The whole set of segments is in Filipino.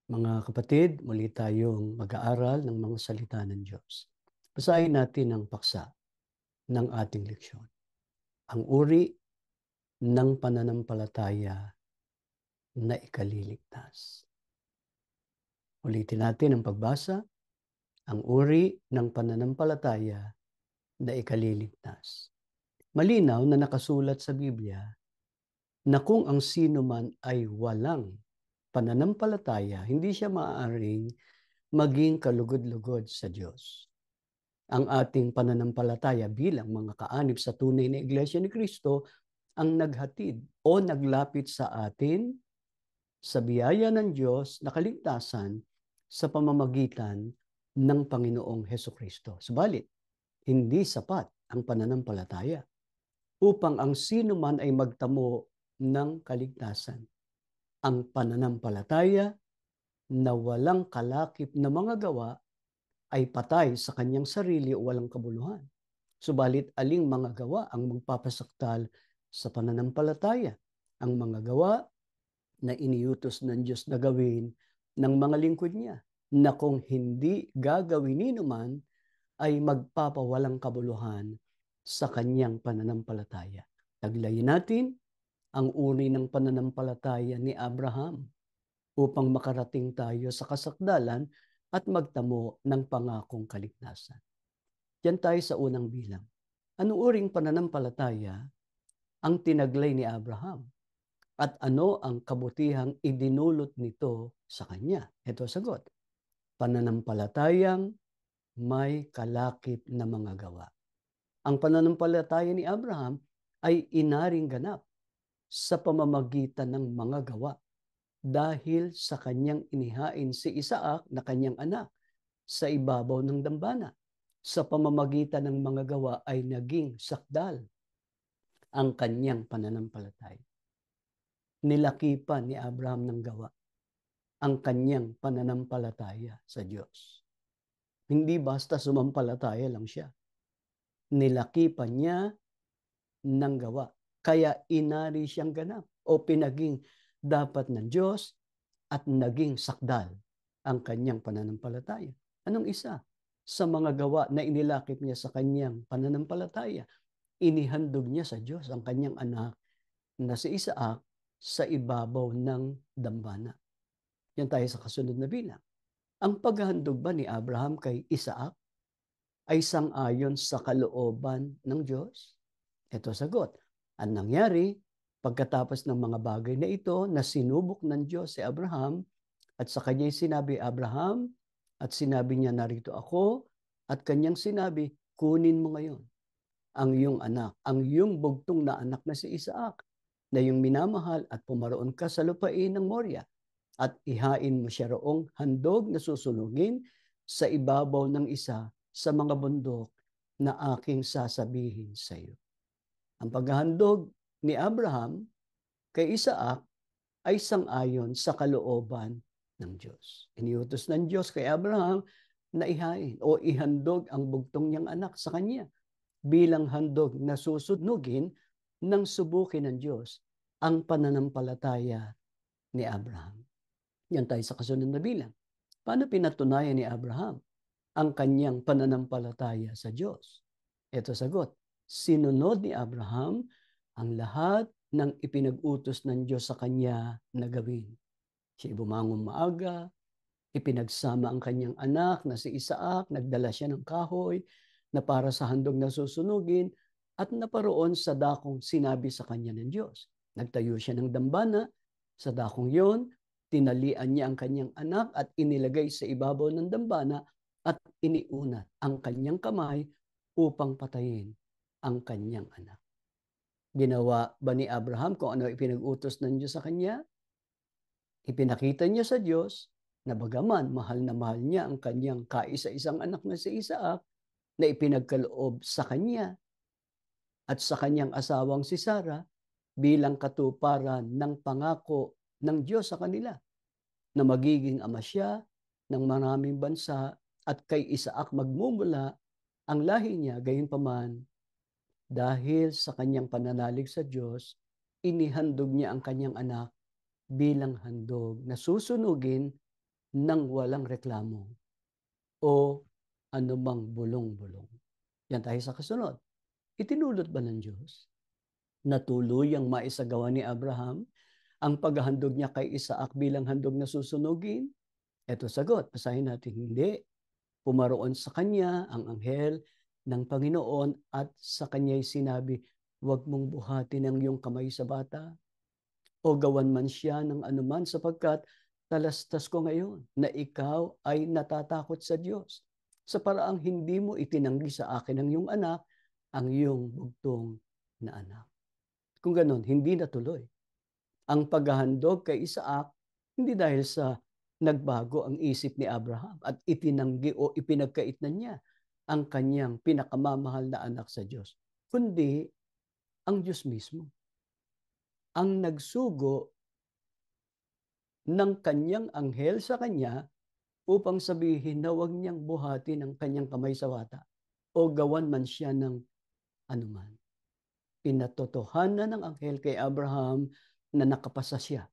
Mga kapatid, muli tayong mag-aaral ng mga salita ng Diyos. Basahin natin ang paksa ng ating leksyon. Ang uri ng pananampalataya na ikaliligtas. Ulitin natin ang pagbasa. Ang uri ng pananampalataya na ikaliligtas. Malinaw na nakasulat sa Biblia na kung ang sino man ay walang pananampalataya, hindi siya maaaring maging kalugod-lugod sa Diyos. Ang ating pananampalataya bilang mga kaanib sa tunay na Iglesia ni Cristo ang naghatid o naglapit sa atin sa biyaya ng Diyos na kaligtasan sa pamamagitan ng Panginoong Heso Kristo. Subalit, hindi sapat ang pananampalataya upang ang sino man ay magtamo ng kaligtasan. Ang pananampalataya na walang kalakip na mga gawa ay patay sa kanyang sarili o walang kabuluhan. Subalit aling mga gawa ang magpapasaktal sa pananampalataya? Ang mga gawa na iniutos ng Diyos na gawin ng mga lingkod niya, na kung hindi gagawin ni naman ay magpapawalang kabuluhan sa kanyang pananampalataya. Taglayin natin ang uri ng pananampalataya ni Abraham upang makarating tayo sa kasakdalan at magtamo ng pangakong kaligtasan. Diyan tayo sa unang bilang. Anong uring pananampalataya ang tinaglay ni Abraham? At ano ang kabutihang idinulot nito sa kanya? Ito sagot. Pananampalatayang may kalakip na mga gawa. Ang pananampalataya ni Abraham ay inaring ganap sa pamamagitan ng mga gawa dahil sa kanyang inihain si Isaac na kanyang anak sa ibabaw ng dambana. Sa pamamagitan ng mga gawa ay naging sakdal ang kanyang pananampalataya. Nilakipan ni Abraham ng gawa ang kanyang pananampalataya sa Diyos. Hindi basta sumampalataya lang siya. Nilakipan niya ng gawa. Kaya inari siyang ganap o pinaging dapat ng Diyos at naging sakdal ang kanyang pananampalataya. Anong isa sa mga gawa na inilakip niya sa kanyang pananampalataya? Inihandog niya sa Diyos ang kanyang anak na si Isaac sa ibabaw ng dambana. Yan tayo sa kasunod na bilang. Ang paghahandog ba ni Abraham kay Isaac ay sang-ayon sa kalooban ng Diyos? Ito sagot. Ang nangyari, pagkatapos ng mga bagay na ito na sinubok ng Diyos si Abraham at sa kanya'y sinabi, Abraham, at sinabi niya, narito ako, at kanyang sinabi, kunin mo ngayon ang iyong anak, ang iyong bugtong na anak na si Isaac, na iyong minamahal at pumaroon ka sa lupain ng Moria at ihain mo siya roong handog na susunugin sa ibabaw ng isa sa mga bundok na aking sasabihin sa iyo. Ang paghahandog ni Abraham kay Isaac ay sang-ayon sa kalooban ng Diyos. Iniutos ng Diyos kay Abraham na ihain o ihandog ang bugtong niyang anak sa kanya bilang handog na susunugin ng subukin ng Diyos ang pananampalataya ni Abraham. Yan tayo sa kasunod na bilang. Paano pinatunayan ni Abraham ang kanyang pananampalataya sa Diyos? Ito sagot. Sinunod ni Abraham ang lahat ng ipinag-utos ng Diyos sa kanya na gawin. Siya bumangon maaga, ipinagsama ang kanyang anak na si Isaac, nagdala siya ng kahoy na para sa handog na susunugin at naparoon sa dakong sinabi sa kanya ng Diyos. Nagtayo siya ng dambana sa dakong yon, tinalian niya ang kanyang anak at inilagay sa ibabaw ng dambana at iniunat ang kanyang kamay upang patayin ang kanyang anak. Ginawa ba ni Abraham kung ano ipinag-utos ng Diyos sa kanya? Ipinakita niya sa Diyos na bagaman mahal na mahal niya ang kanyang kaisa-isang anak na si Isaac na ipinagkaloob sa kanya at sa kanyang asawang si Sarah bilang katuparan ng pangako ng Diyos sa kanila na magiging ama siya ng maraming bansa at kay Isaac magmumula ang lahi niya, gayunpaman dahil sa kanyang pananalig sa Diyos, inihandog niya ang kanyang anak bilang handog na susunugin ng walang reklamo o anumang bulong-bulong. Yan tayo sa kasunod. Itinulot ba ng Diyos na tuluyang maisagawa ni Abraham ang paghahandog niya kay Isaac bilang handog na susunugin? Ito sagot, basahin natin, hindi. Pumaroon sa kanya ang anghel ng Panginoon at sa kanya'y sinabi, huwag mong buhatin ang iyong kamay sa bata o gawan man siya ng anuman sapagkat talastas ko ngayon na ikaw ay natatakot sa Diyos sa paraang hindi mo itinanggi sa akin ang iyong anak, ang iyong bugtong na anak. Kung ganon, hindi natuloy ang paghahandog kay Isaac, hindi dahil sa nagbago ang isip ni Abraham at itinanggi o ipinagkait na niya ang kanyang pinakamamahal na anak sa Diyos, kundi ang Diyos mismo ang nagsugo ng kanyang anghel sa kanya upang sabihin na huwag niyang buhatin ang kanyang kamay sa bata o gawan man siya ng anuman. Pinatotohanan ng anghel kay Abraham na nakapasa siya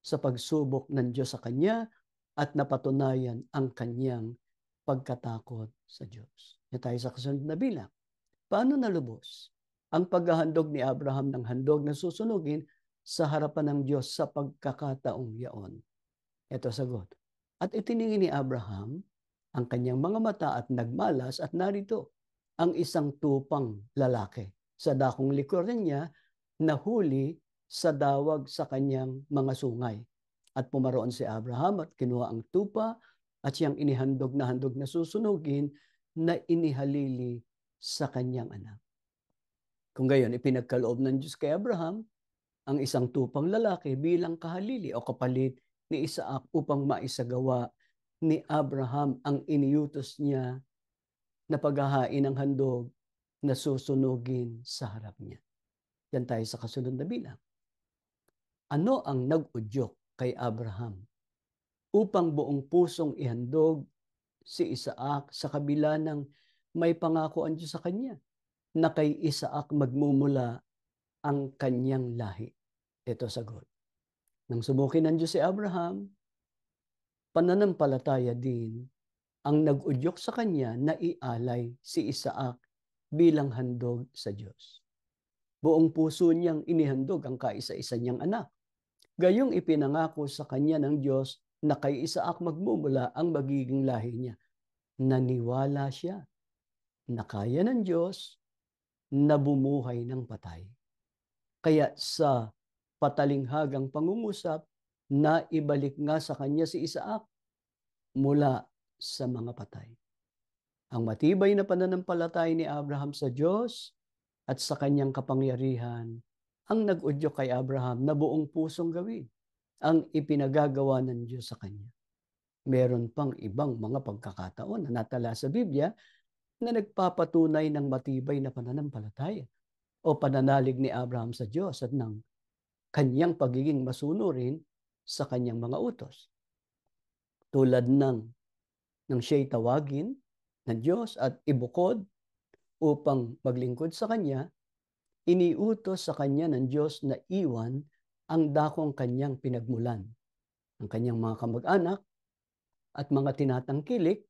sa pagsubok ng Diyos sa kanya at napatunayan ang kanyang pagkatakot sa Diyos. Yan tayo sa kasunod na bilang. Paano nalubos ang paghahandog ni Abraham ng handog na susunugin sa harapan ng Diyos sa pagkakataong yaon? Ito sagot. At itiningin ni Abraham ang kanyang mga mata at nagmalas at narito ang isang tupang lalaki sa dakong likuran niya na huli sa dawag sa kanyang mga sungay. At pumaroon si Abraham at kinuha ang tupa at siyang inihandog na handog na susunugin na inihalili sa kanyang anak. Kung gayon, ipinagkaloob ng Diyos kay Abraham ang isang tupang lalaki bilang kahalili o kapalit ni Isaac upang maisagawa ni Abraham ang iniutos niya na paghahain ng handog na susunugin sa harap niya. Yan tayo sa kasunod na bilang. Ano ang nag-udyok kay Abraham upang buong pusong ihandog si Isaac sa kabila ng may pangako ang Diyos sa kanya na kay Isaac magmumula ang kanyang lahi? Ito sagot. Nang subukin ng Diyos si Abraham, pananampalataya din ang nag-udyok sa kanya na ialay si Isaac bilang handog sa Diyos. Buong puso niyang inihandog ang kaisa-isa niyang anak. Gayong ipinangako sa kanya ng Diyos na kay Isaac magmumula ang magiging lahi niya. Naniwala siya na kaya ng Diyos na bumuhay ng patay. Kaya sa patalinghagang pangungusap, na ibalik nga sa kanya si Isaac mula sa mga patay. Ang matibay na pananampalataya ni Abraham sa Diyos at sa kanyang kapangyarihan ang nag-udyok kay Abraham na buong pusong gawin ang ipinagagawa ng Diyos sa kanya. Meron pang ibang mga pagkakataon na natala sa Biblia na nagpapatunay ng matibay na pananampalataya o pananalig ni Abraham sa Diyos at ng kanyang pagiging masunurin sa kanyang mga utos. Tulad ng siya'y tawagin ng Diyos at ibukod upang maglingkod sa kanya, iniutos sa kanya ng Diyos na iwan ang dakong kanyang pinagmulan, ang kanyang mga kamag-anak at mga tinatangkilik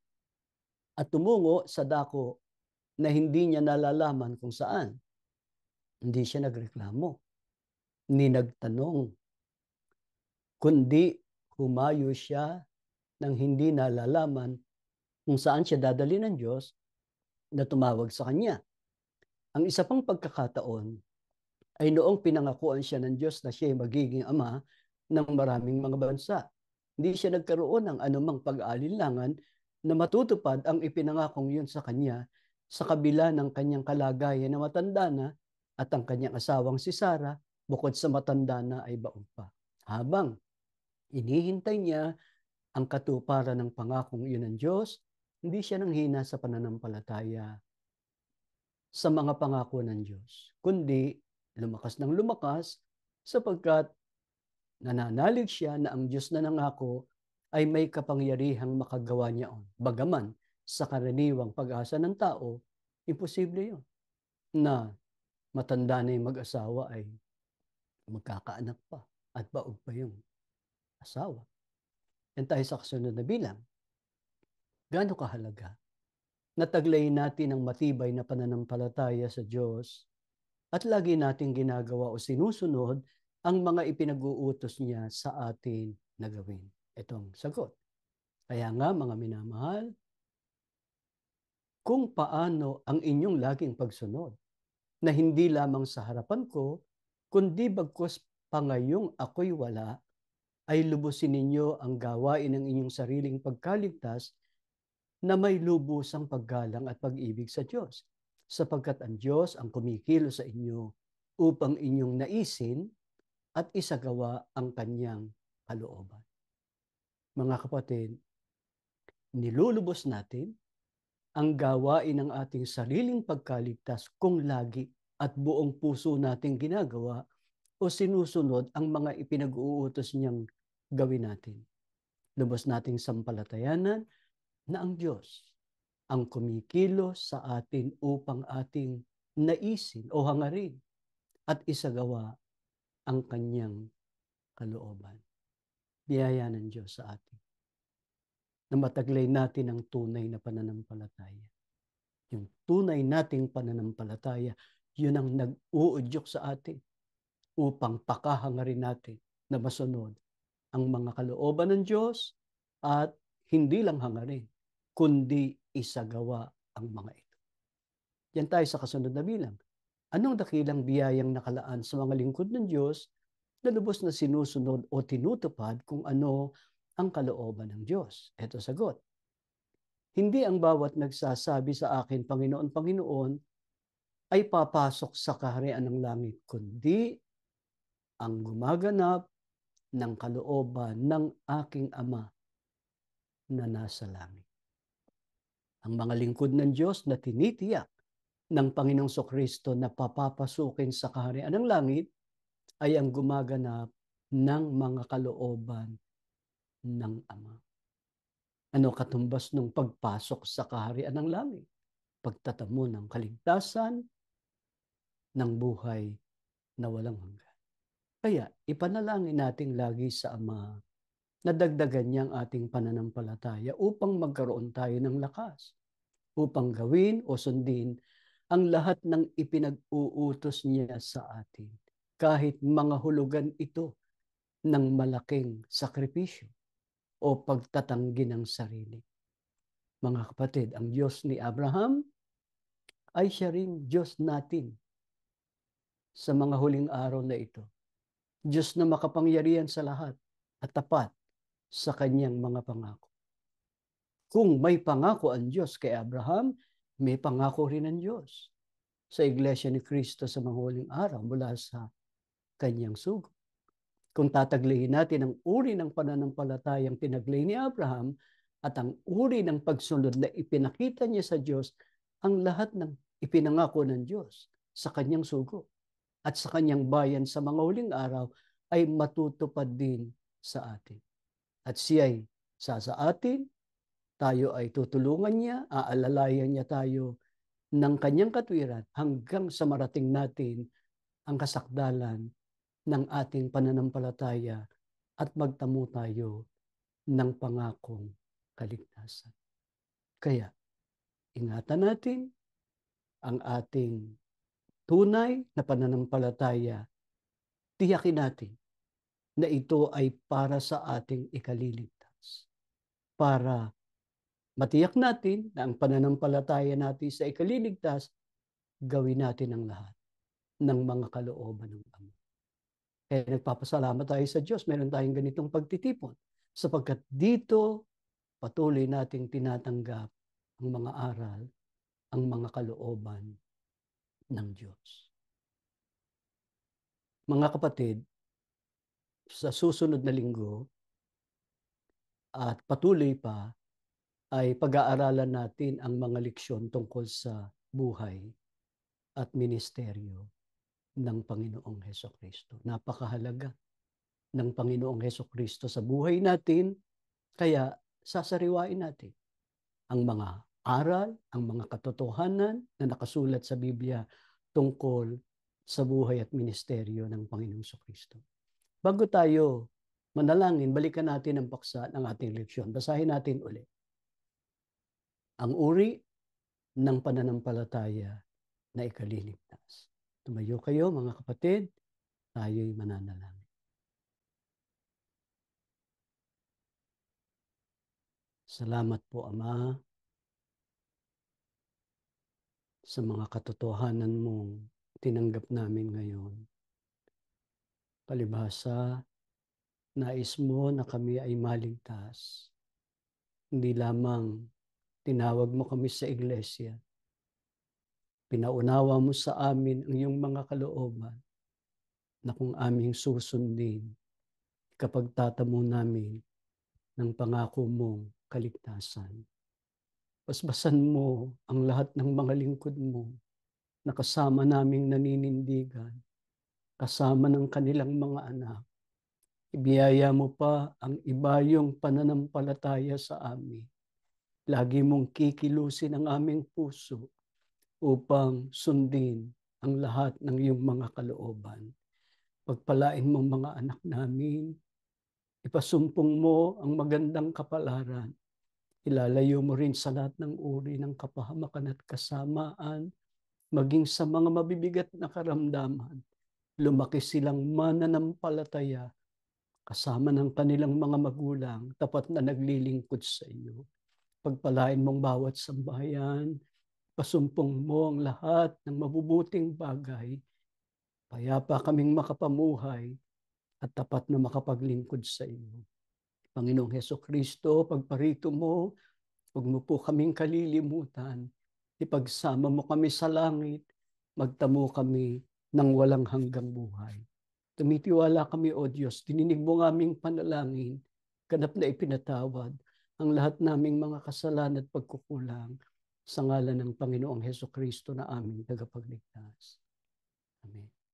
at tumungo sa dako na hindi niya nalalaman kung saan. Hindi siya nagreklamo, ni nagtanong, kundi humayo siya nang hindi nalalaman kung saan siya dadali ng Diyos na tumawag sa kanya. Ang isa pang pagkakataon ay noong pinangakuan siya ng Diyos na siya ay magiging ama ng maraming mga bansa. Hindi siya nagkaroon ng anumang pag-aalinlangan na matutupad ang ipinangakong yun sa kanya sa kabila ng kanyang kalagayan na matanda na at ang kanyang asawang si Sarah bukod sa matanda na ay baog pa. Habang inihintay niya ang katuparan ng pangakong iyon ng Diyos, hindi siya nanghina sa pananampalataya sa mga pangako ng Diyos, kundi lumakas ng lumakas sapagkat nananalig siya na ang Diyos na nangako ay may kapangyarihang makagawa niyaon. Bagaman sa karaniwang pag-asa ng tao, imposible yun na matanda na yung mag-asawa ay magkakaanak pa at baog pa yung asawa. Yan tayo sa kasunod na bilang. Gaano kahalaga na taglayin natin ang matibay na pananampalataya sa Diyos at lagi nating ginagawa o sinusunod ang mga ipinag-uutos niya sa atin na gawin. Itong sagot. Kaya nga mga minamahal, kung paano ang inyong laging pagsunod, na hindi lamang sa harapan ko, kundi bagkus pangayong ako'y wala, ay lubusin ninyo ang gawain ng inyong sariling pagkaligtas na may lubusang paggalang at pag-ibig sa Diyos. Sapagkat ang Diyos ang kumikilo sa inyo upang inyong naisin at isagawa ang kanyang kalooban. Mga kapatid, nilulubos natin ang gawain ng ating sariling pagkaligtas kung lagi at buong puso nating ginagawa o sinusunod ang mga ipinag-uutos niyang gawin natin. Lubos nating sampalatayanan na ang Diyos ang kumikilos sa atin upang ating naisin o hangarin at isagawa ang kanyang kalooban. Biyaya ng Diyos sa atin na mataglay natin ang tunay na pananampalataya. Yung tunay nating pananampalataya, yun ang nag-uudyok sa atin upang pakahangarin natin na masunod ang mga kalooban ng Diyos at hindi lang hangarin, kundi isagawa ang mga ito. Yan tayo sa kasunod na bilang. Anong dakilang biyayang nakalaan sa mga lingkod ng Diyos na lubos na sinusunod o tinutupad kung ano ang kalooban ng Diyos? Ito sagot. Hindi ang bawat nagsasabi sa akin, Panginoon, Panginoon, ay papasok sa kaharian ng langit, kundi ang gumaganap ng kalooban ng aking Ama na nasa langit. Ang mga lingkod ng Diyos na tinitiyak ng Panginoong Kristo na papapasukin sa kaharian ng langit ay ang gumaganap ng mga kalooban ng Ama. Ano katumbas nung pagpasok sa kaharian ng langit? Pagtatamo ng kaligtasan, ng buhay na walang hanggan. Kaya ipanalangin natin lagi sa Ama na dagdagan niya ang ating pananampalataya upang magkaroon tayo ng lakas, upang gawin o sundin ang lahat ng ipinag-uutos niya sa atin, kahit mga hulugan ito ng malaking sakripisyo o pagtatanggi ng sarili. Mga kapatid, ang Diyos ni Abraham ay siya rin Diyos natin sa mga huling araw na ito. Diyos na makapangyarihan sa lahat at tapat sa kanyang mga pangako. Kung may pangako ang Diyos kay Abraham, may pangako rin ang Diyos sa Iglesia ni Cristo sa mga huling araw mula sa kanyang sugo. Kung tataglayin natin ang uri ng pananampalatayang tinaglay ni Abraham at ang uri ng pagsunod na ipinakita niya sa Diyos, ang lahat ng ipinangako ng Diyos sa kanyang sugo at sa kanyang bayan sa mga huling araw ay matutupad din sa atin. At siya'y sa atin, tayo ay tutulungan niya, aalalayan niya tayo ng kanyang katwiran hanggang sa marating natin ang kasakdalan ng ating pananampalataya at magtamo tayo ng pangakong kaligtasan. Kaya, ingatan natin ang ating tunay na pananampalataya. Tiyakin natin na ito ay para sa ating ikaliligtas. Para matiyak natin na ang pananampalataya natin sa ikaliligtas, gawin natin ang lahat ng mga kalooban ng Ama. Kaya nagpapasalamat tayo sa Diyos, meron tayong ganitong pagtitipon, sapagkat dito patuloy nating tinatanggap ang mga aral, ang mga kalooban ng Diyos. Mga kapatid, sa susunod na linggo at patuloy pa ay pag-aaralan natin ang mga leksyon tungkol sa buhay at ministeryo ng Panginoong Hesukristo. Napakahalaga ng Panginoong Hesukristo sa buhay natin, kaya sasariwain natin ang mga aral, ang mga katotohanan na nakasulat sa Biblia tungkol sa buhay at ministeryo ng Panginoong Hesukristo. Bago tayo manalangin, balikan natin ang paksa ng ating leksyon. Basahin natin uli. Ang uri ng pananampalataya na ikaliligtas. Tumayo kayo mga kapatid, tayo'y mananalangin. Salamat po, Ama, sa mga katotohanan mong tinanggap namin ngayon. Palibhasa, nais mo na kami ay maligtas. Hindi lamang tinawag mo kami sa iglesia, pinaunawa mo sa amin ang iyong mga kalooban na kung aming susundin kapag tatamo namin ng pangako mong kaligtasan. Basbasan mo ang lahat ng mga lingkod mo na kasama naming naninindigan, kasama ng kanilang mga anak. Ibiyaya mo pa ang ibayong pananampalataya sa amin. Lagi mong kikilusin ang aming puso upang sundin ang lahat ng iyong mga kalooban. Pagpalain mong mga anak namin, ipasumpong mo ang magandang kapalaran. Ilalayo mo rin sa lahat ng uri ng kapahamakan at kasamaan, maging sa mga mabibigat na karamdaman. Lumaki silang mananampalataya kasama ng kanilang mga magulang, tapat na naglilingkod sa iyo. Pagpalain mong bawat sambahayan, pasumpong mo ang lahat ng mabubuting bagay, payapa kaming makapamuhay at tapat na makapaglingkod sa iyo. Panginoong Hesukristo, pagparito mo, huwag mo po kaming kalilimutan. Ipagsama mo kami sa langit, magtamo kami ng walang hanggang buhay. Tumitiwala kami, O Diyos, dininig mo ng aming panalangin, ganap na ipinatawad ang lahat naming mga kasalanan at pagkukulang sa ngalan ng Panginoong Hesukristo na aming tagapagligtas. Amen.